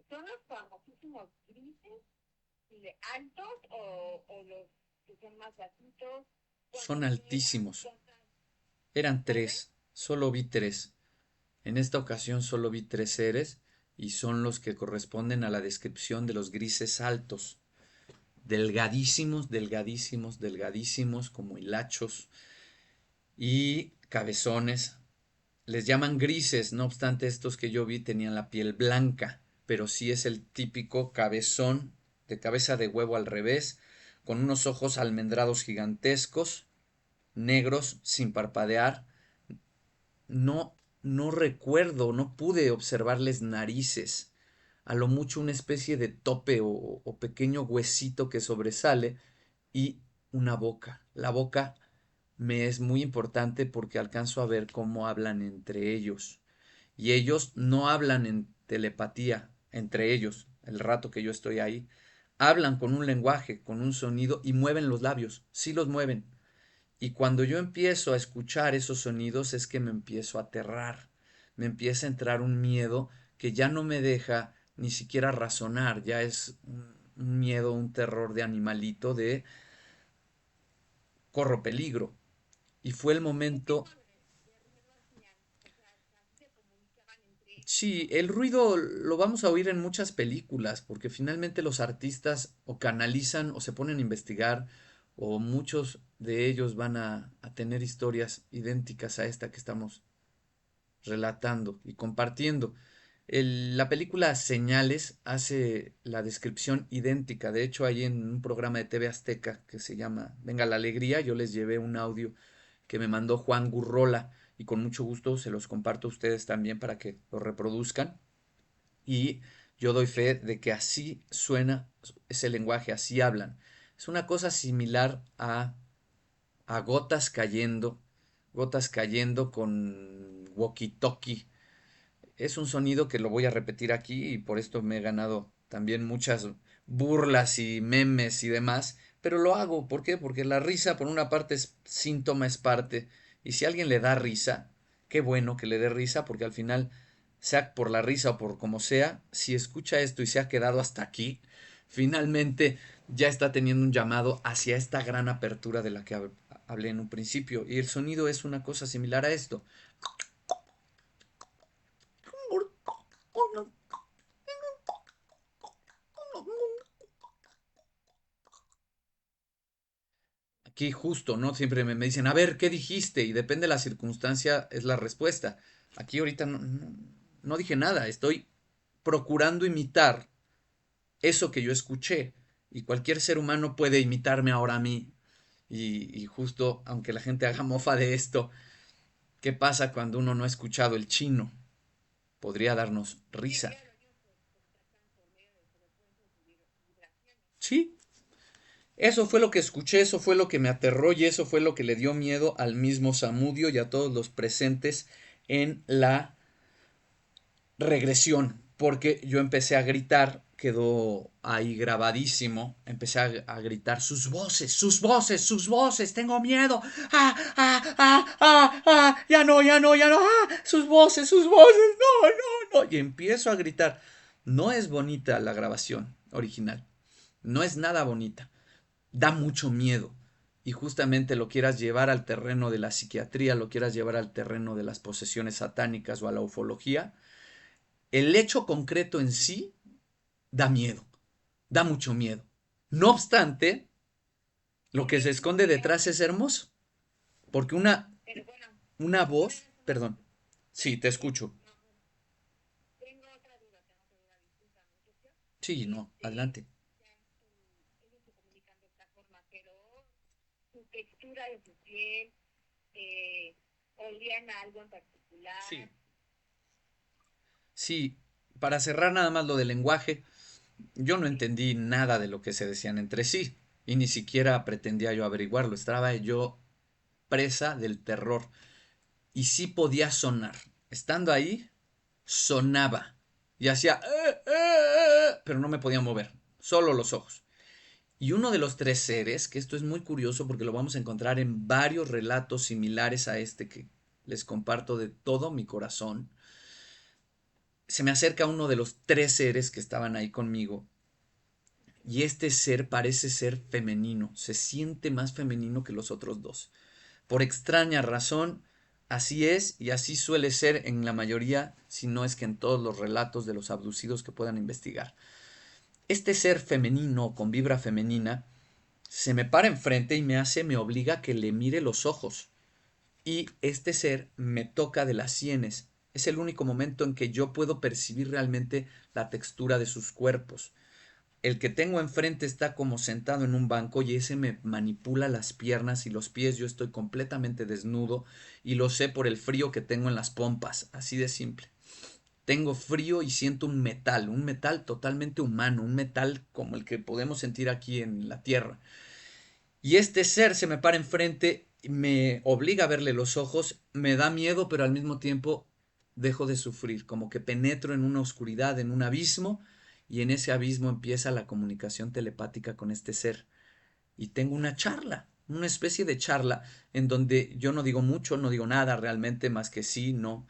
¿Son los famosísimos grises altos o los que son más bajitos? son ¿Cuántos eran? altísimos. ¿Cuántas? Eran ¿Mande? tres, solo vi tres. En esta ocasión solo vi tres seres y son los que corresponden a la descripción de los grises altos. Delgadísimos, delgadísimos, delgadísimos, como hilachos y cabezones. Les llaman grises, no obstante estos que yo vi tenían la piel blanca, pero sí es el típico cabezón de cabeza de huevo al revés, con unos ojos almendrados gigantescos, negros, sin parpadear. No, no recuerdo, no pude observarles narices, a lo mucho una especie de tope o pequeño huesito que sobresale y una boca. La boca me es muy importante porque alcanzo a ver cómo hablan entre ellos. Y ellos no hablan en telepatía entre ellos, el rato que yo estoy ahí. Hablan con un lenguaje, con un sonido y mueven los labios, sí los mueven. Y cuando yo empiezo a escuchar esos sonidos es que me empiezo a aterrar, me empieza a entrar un miedo que ya no me deja ni siquiera razonar, ya es un miedo, un terror de animalito, de corro peligro. Y fue el ¿Qué tipo momento. de ruido hacían? O sea, así se comunicaban entre ellos, Sí, ¿no? el ruido lo vamos a oír en muchas películas, porque finalmente los artistas o canalizan o se ponen a investigar, o muchos de ellos van a tener historias idénticas a esta que estamos relatando y compartiendo. La película Señales hace la descripción idéntica. De hecho, ahí en un programa de TV Azteca que se llama Venga la Alegría, yo les llevé un audio que me mandó Juan Gurrola y con mucho gusto se los comparto a ustedes también para que lo reproduzcan. Y yo doy fe de que así suena ese lenguaje, así hablan. Es una cosa similar a gotas cayendo con walkie-talkie. Es un sonido que lo voy a repetir aquí y por esto me he ganado también muchas burlas y memes y demás, pero lo hago, ¿por qué? Porque la risa por una parte es síntoma, es parte, y si a alguien le da risa, qué bueno que le dé risa, porque al final, sea por la risa o por como sea, si escucha esto y se ha quedado hasta aquí, finalmente ya está teniendo un llamado hacia esta gran apertura de la que hablé en un principio, y el sonido es una cosa similar a esto. Aquí justo, ¿no? Siempre me dicen, a ver, ¿qué dijiste? Y depende de la circunstancia, es la respuesta. Aquí ahorita no dije nada, estoy procurando imitar eso que yo escuché. Y cualquier ser humano puede imitarme ahora a mí. Y justo, aunque la gente haga mofa de esto, ¿qué pasa cuando uno no ha escuchado el chino? Podría darnos Sí, risa. claro, ellos contactan por medio de frecuencias y vibraciones. Sí, eso fue lo que escuché, eso fue lo que me aterró y eso fue lo que le dio miedo al mismo Samudio y a todos los presentes en la regresión, porque yo empecé a gritar, quedó ahí grabadísimo, empecé a gritar sus voces, sus voces, sus voces, tengo miedo, ya no, ya no, ya no, sus voces, no, no, no, y empiezo a gritar. No es bonita la grabación original, no es nada bonita, da mucho miedo. Y justamente lo quieras llevar al terreno de la psiquiatría, lo quieras llevar al terreno de las posesiones satánicas o a la ufología, el hecho concreto en sí da miedo, da mucho miedo. No obstante, lo que se Oye, esconde y detrás es hermoso, porque pero bueno, una una voz, una perdón, pregunta. sí, te escucho. No, bueno, tengo otra duda, disculpa, muchacho. Sí, no, Este, adelante. ya ellos se comunican de esta forma, pero su textura de su piel, olían a algo en particular. Sí. Sí, para cerrar nada más lo del lenguaje, Yo no entendí nada de lo que se decían entre sí y ni siquiera pretendía yo averiguarlo. Estaba yo presa del terror y sí podía sonar. Estando ahí, sonaba y hacía, pero no me podía mover, solo los ojos. Y uno de los tres seres, que esto es muy curioso porque lo vamos a encontrar en varios relatos similares a este que les comparto de todo mi corazón, se me acerca uno de los tres seres que estaban ahí conmigo. Y este ser parece ser femenino, se siente más femenino que los otros dos. Por extraña razón, así es y así suele ser en la mayoría, si no es que en todos los relatos de los abducidos que puedan investigar. Este ser femenino con vibra femenina se me para enfrente y me obliga a que le mire los ojos. Y este ser me toca de las sienes. Es el único momento en que yo puedo percibir realmente la textura de sus cuerpos. El que tengo enfrente está como sentado en un banco y ese me manipula las piernas y los pies. Yo estoy completamente desnudo y lo sé por el frío que tengo en las pompas, así de simple. Tengo frío y siento un metal totalmente humano, un metal como el que podemos sentir aquí en la Tierra. Y este ser se me para enfrente, me obliga a verle los ojos, me da miedo, pero al mismo tiempo dejo de sufrir, como que penetro en una oscuridad, en un abismo, y en ese abismo empieza la comunicación telepática con este ser. Y tengo una charla, una especie de charla, en donde yo no digo mucho, no digo nada realmente, más que sí, no,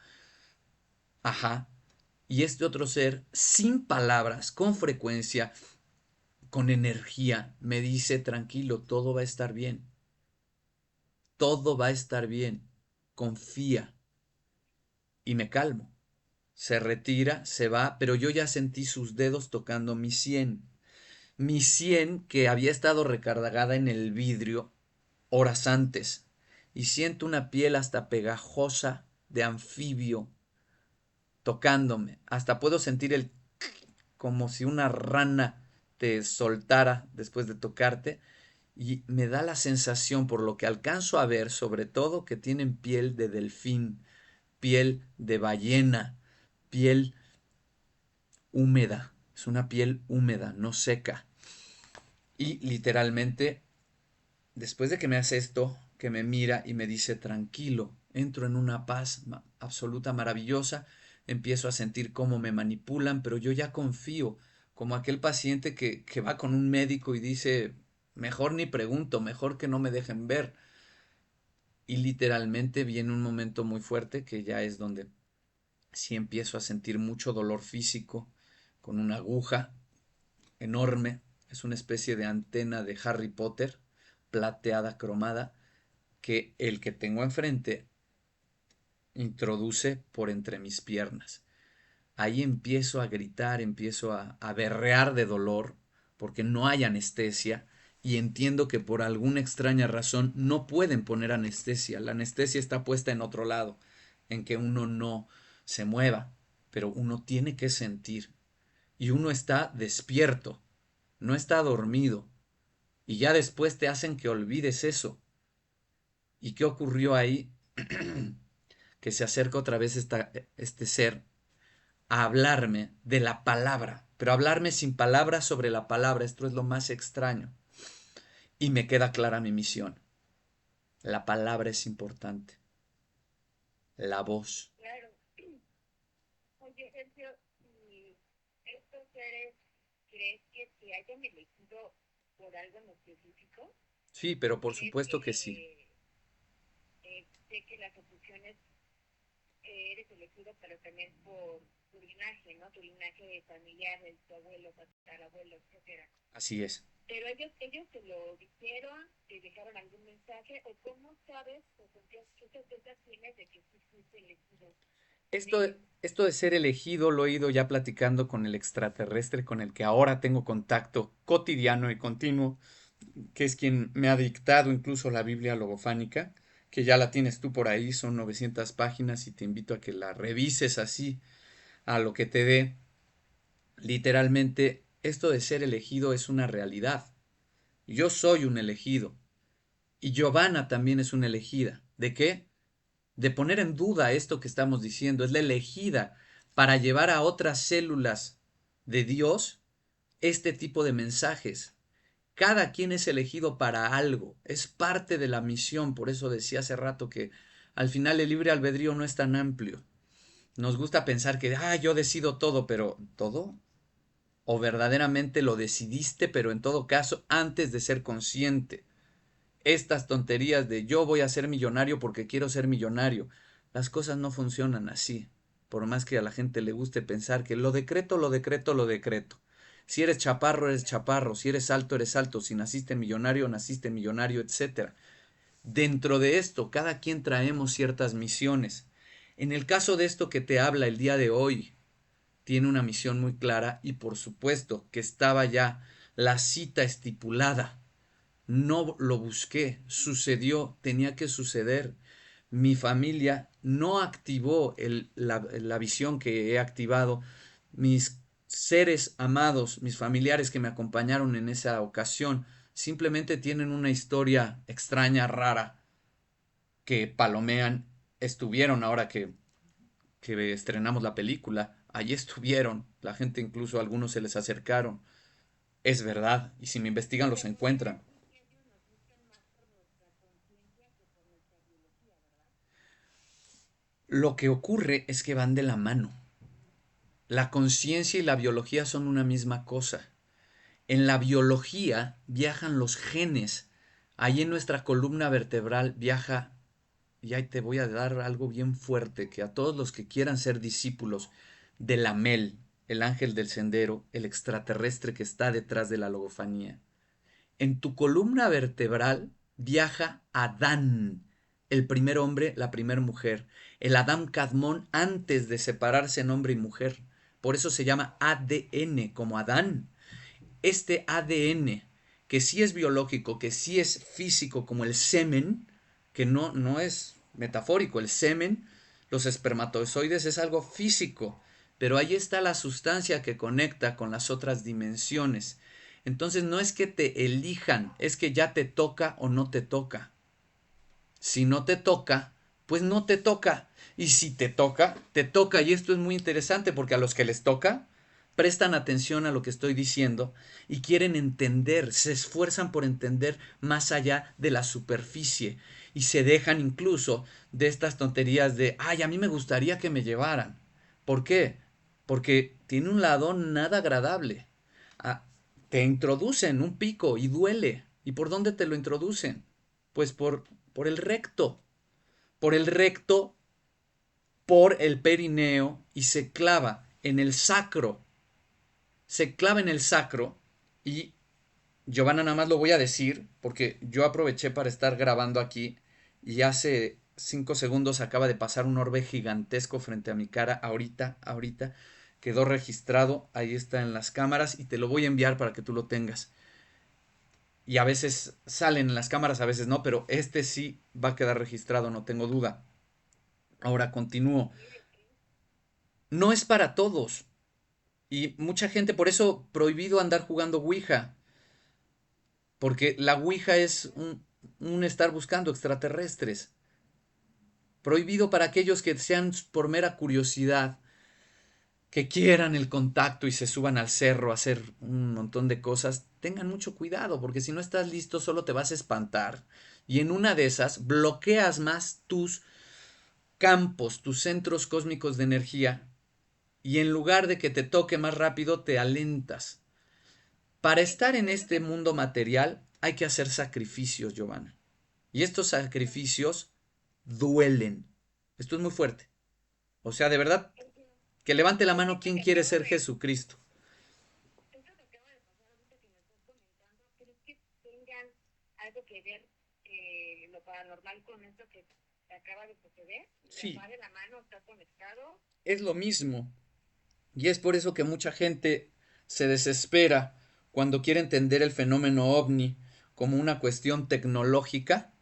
ajá. Y este otro ser, sin palabras, con frecuencia, con energía, me dice, tranquilo, todo va a estar bien. Todo va a estar bien, confía. Y me calmo. Se retira, se va, pero yo ya sentí sus dedos tocando mi sien que había estado recargada en el vidrio horas antes, y siento una piel hasta pegajosa de anfibio tocándome. Hasta puedo sentir el como si una rana te soltara después de tocarte. Y me da la sensación, por lo que alcanzo a ver, sobre todo, que tienen piel de delfín, piel de ballena, piel húmeda. Es una piel húmeda, no seca. Y literalmente, después de que me hace esto, que me mira y me dice tranquilo, entro en una paz absoluta, maravillosa, empiezo a sentir cómo me manipulan, pero yo ya confío, como aquel paciente que va con un médico y dice, mejor ni pregunto, mejor que no me dejen ver. Y literalmente viene un momento muy fuerte que ya es donde sí empiezo a sentir mucho dolor físico con una aguja enorme. Es una especie de antena de Harry Potter, plateada, cromada, que el que tengo enfrente introduce por entre mis piernas. Ahí empiezo a gritar, empiezo a berrear de dolor porque no hay anestesia y entiendo que por alguna extraña razón no pueden poner anestesia. La anestesia está puesta en otro lado, en que uno no se mueva, pero uno tiene que sentir y uno está despierto, no está dormido y ya después te hacen que olvides eso. ¿Y qué ocurrió ahí? Que se acerca otra vez este ser a hablarme de la palabra, pero hablarme sin palabras sobre la palabra, esto es lo más extraño. Y me queda clara mi misión. La palabra es importante, la voz. Claro. Oye, Sergio, ¿y estos seres crees que se hayan elegido por algo en específico? Sí, pero por ¿Crees supuesto que sí. sé que las opciones eres elegido, pero también por tu linaje, ¿no? Tu linaje familiar, de tu abuelo, tatarabuelo, etcétera. Así es. Pero ellos te lo dijeron, te dejaron algún mensaje, o cómo sabes, o con qué certeza tienes de que sí fuiste elegido por Esto, ellos. esto de ser elegido lo he ido ya platicando con el extraterrestre con el que ahora tengo contacto cotidiano y continuo, que es quien me ha dictado incluso la Biblia logofánica, que ya la tienes tú por ahí, son 900 páginas y te invito a que la revises así, a lo que te dé. Literalmente, esto de ser elegido es una realidad. Yo soy un elegido y Giovanna también es una elegida. ¿De qué? De poner en duda esto que estamos diciendo. Es la elegida para llevar a otras células de Dios este tipo de mensajes. Cada quien es elegido para algo, es parte de la misión. Por eso decía hace rato que al final el libre albedrío no es tan amplio. Nos gusta pensar que, yo decido todo, pero ¿todo? ¿O verdaderamente lo decidiste, pero en todo caso antes de ser consciente? Estas tonterías de yo voy a ser millonario porque quiero ser millonario, las cosas no funcionan así. Por más que a la gente le guste pensar que lo decreto, lo decreto, lo decreto. Si eres chaparro, eres chaparro. Si eres alto, eres alto. Si naciste millonario, etcétera. Dentro de esto, cada quien traemos ciertas misiones. En el caso de esto que te habla el día de hoy, tiene una misión muy clara y por supuesto que estaba ya la cita estipulada. No lo busqué, sucedió, tenía que suceder. Mi familia no activó la visión que he activado. Mis seres amados, mis familiares que me acompañaron en esa ocasión, simplemente tienen una historia extraña, rara, que palomean. Estuvieron ahora que estrenamos la película, allí estuvieron. La gente incluso, algunos se les acercaron. Es verdad, y si me investigan los encuentran. Lo que ocurre es que van de la mano. La conciencia y la biología son una misma cosa. En la biología viajan los genes. Ahí en nuestra columna vertebral viaja, y ahí te voy a dar algo bien fuerte, que a todos los que quieran ser discípulos de Lamel, el ángel del sendero, el extraterrestre que está detrás de la logofanía, en tu columna vertebral viaja Adán, el primer hombre, la primera mujer, el Adán Kadmón antes de separarse en hombre y mujer. Por eso se llama ADN, como Adán. Este ADN, que sí es biológico, que sí es físico, como el semen, que no es metafórico, el semen, los espermatozoides es algo físico, pero ahí está la sustancia que conecta con las otras dimensiones. Entonces no es que te elijan, es que ya te toca o no te toca. Si no te toca, pues no te toca. Y si te toca, te toca. Y esto es muy interesante porque a los que les toca, prestan atención a lo que estoy diciendo y quieren entender, se esfuerzan por entender más allá de la superficie y se dejan incluso de estas tonterías de, a mí me gustaría que me llevaran. ¿Por qué? Porque tiene un lado nada agradable. Ah, te introducen un pico y duele. ¿Y por dónde te lo introducen? Pues por el recto. Por el recto, por el perineo y se clava en el sacro. Se clava en el sacro y Giovanna, nada más lo voy a decir porque yo aproveché para estar grabando aquí y hace 5 segundos acaba de pasar un orbe gigantesco frente a mi cara. Ahorita quedó registrado, ahí está en las cámaras y te lo voy a enviar para que tú lo tengas. Y a veces salen en las cámaras, a veces no, pero este sí va a quedar registrado, no tengo duda. Ahora continúo. No es para todos. Y mucha gente, por eso prohibido andar jugando Ouija. Porque la Ouija es un estar buscando extraterrestres. Prohibido para aquellos que sean por mera curiosidad, que quieran el contacto y se suban al cerro a hacer un montón de cosas. Tengan mucho cuidado, porque si no estás listo solo te vas a espantar. Y en una de esas bloqueas más tus campos, tus centros cósmicos de energía. Y en lugar de que te toque más rápido, te alentas. Para estar en este mundo material hay que hacer sacrificios, Giovanna. Y estos sacrificios duelen. Esto es muy fuerte. O sea, de verdad, que levante la mano quien quiere ser Jesucristo. Esto que acaba de pasar ahorita que me estás comentando, ¿crees que tengan algo que ver lo paranormal con esto que acaba de suceder? Sí, ¿Va de la mano? ¿Está conectado? es lo mismo. Y es por eso que mucha gente se desespera cuando quiere entender el fenómeno ovni como una cuestión tecnológica.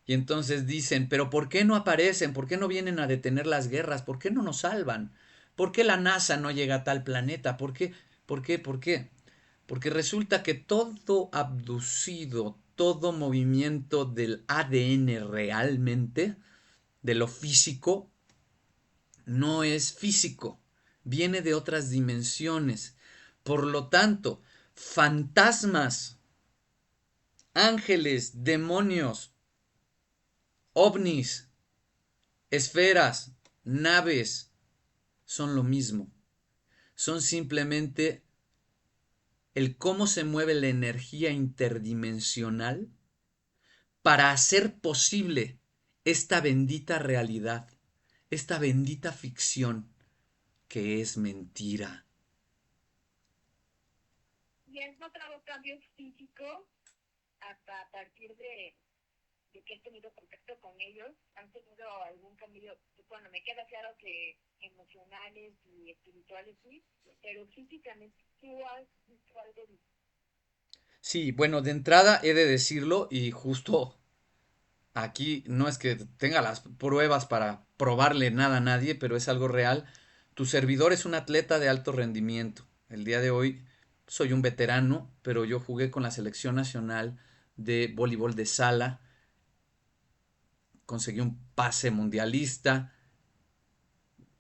Y entonces dicen, pero ¿por qué no aparecen? ¿Por qué no vienen a detener las guerras? ¿Por qué no nos salvan? ¿Por qué la NASA no llega a tal planeta? ¿Por qué? ¿Por qué? ¿Por qué? Porque resulta que todo abducido, todo movimiento del ADN realmente, de lo físico, no es físico, viene de otras dimensiones. Por lo tanto, fantasmas, ángeles, demonios, ovnis, esferas, naves, son lo mismo. Son simplemente el cómo se mueve la energía interdimensional para hacer posible esta bendita realidad, esta bendita ficción que es mentira. ¿Y has notado cambios físicos hasta a partir de que has tenido contacto con ellos? ¿Han tenido algún cambio? Bueno, me queda claro que emocionales y espirituales sí, pero físicamente tú has visto algo distinto. Sí, bueno, de entrada he de decirlo y justo aquí no es que tenga las pruebas para probarle nada a nadie, pero es algo real. Tu servidor es un atleta de alto rendimiento. El día de hoy soy un veterano, pero yo jugué con la selección nacional de voleibol de sala, conseguí un pase mundialista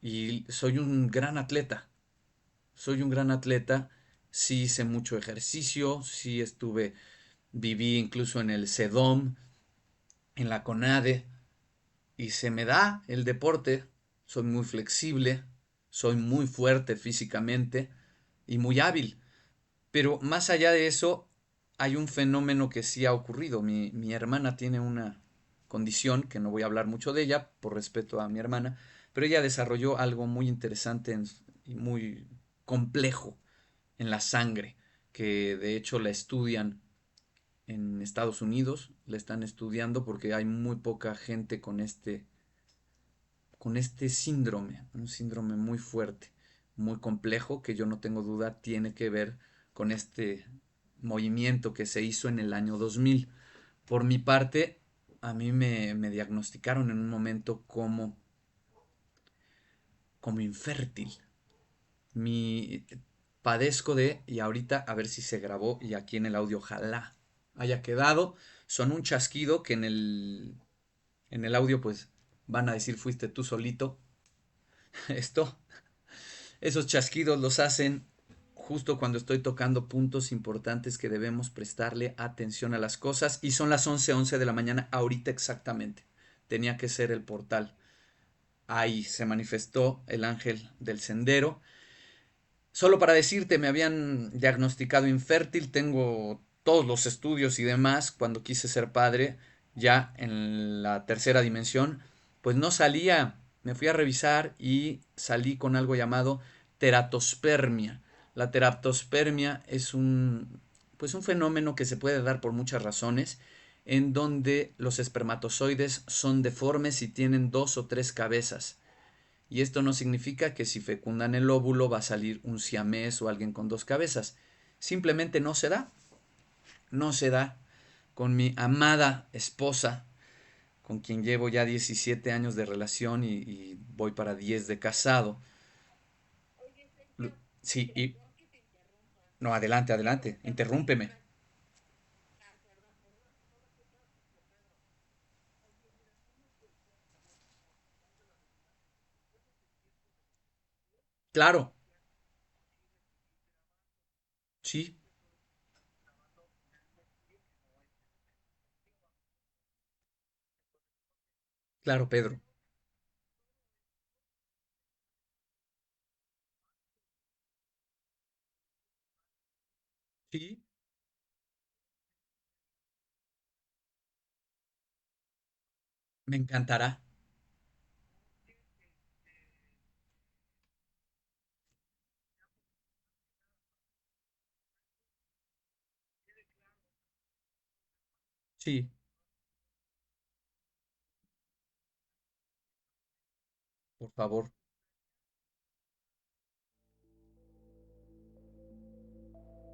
y soy un gran atleta. Soy un gran atleta, sí hice mucho ejercicio, sí estuve, viví incluso en el CEDOM, en la CONADE, y se me da el deporte, soy muy flexible, soy muy fuerte físicamente y muy hábil. Pero más allá de eso, hay un fenómeno que sí ha ocurrido. Mi hermana tiene una condición, que no voy a hablar mucho de ella, por respeto a mi hermana, pero ella desarrolló algo muy interesante y muy complejo en la sangre, que de hecho la estudian en Estados Unidos, la están estudiando porque hay muy poca gente con este síndrome, un síndrome muy fuerte, muy complejo, que yo no tengo duda tiene que ver con este movimiento que se hizo en el año 2000. Por mi parte, a mí me diagnosticaron en un momento como infértil. Mi, padezco de, y ahorita a ver si se grabó y aquí en el audio ojalá haya quedado, son un chasquido que en el audio pues van a decir fuiste tú solito. Esto, esos chasquidos los hacen justo cuando estoy tocando puntos importantes que debemos prestarle atención a las cosas y son las 11:11 de la mañana ahorita exactamente. Tenía que ser el portal. Ahí se manifestó el ángel del sendero. Solo para decirte, me habían diagnosticado infértil, tengo todos los estudios y demás. Cuando quise ser padre, ya en la tercera dimensión, pues no salía. Me fui a revisar y salí con algo llamado teratospermia. La teratospermia es pues un fenómeno que se puede dar por muchas razones, en donde los espermatozoides son deformes y tienen dos o tres cabezas. Y esto no significa que si fecundan el óvulo va a salir un siamés o alguien con dos cabezas. Simplemente no se da. No se da. Con mi amada esposa, con quien llevo ya 17 años de relación y voy para 10 de casado. Oye, Sergio, Sí, y... perdón que te interrumpa, No, adelante, pero adelante. te voy a Interrúmpeme. interrumpir. Perdón. Claro. Sí, claro, Pedro. Sí, me encantará. Sí, por favor.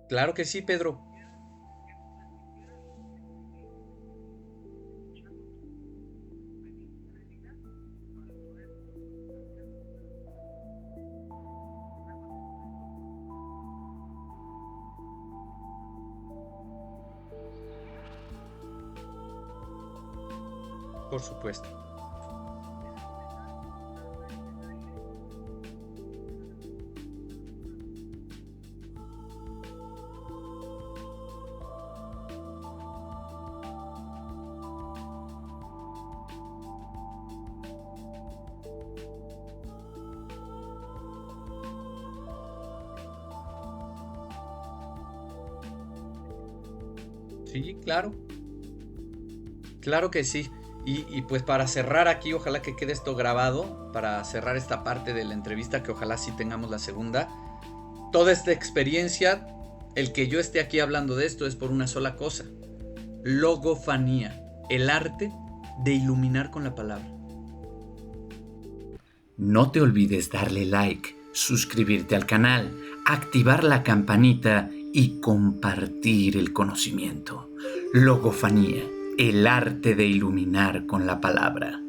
Claro que sí, Pedro. Por supuesto. Sí, claro. Claro que sí. Y pues para cerrar aquí, ojalá que quede esto grabado, para cerrar esta parte de la entrevista, que ojalá sí tengamos la segunda. Toda esta experiencia, el que yo esté aquí hablando de esto es por una sola cosa: logofanía, el arte de iluminar con la palabra. No te olvides darle like, suscribirte al canal, activar la campanita y compartir el conocimiento. Logofanía, el arte de iluminar con la palabra.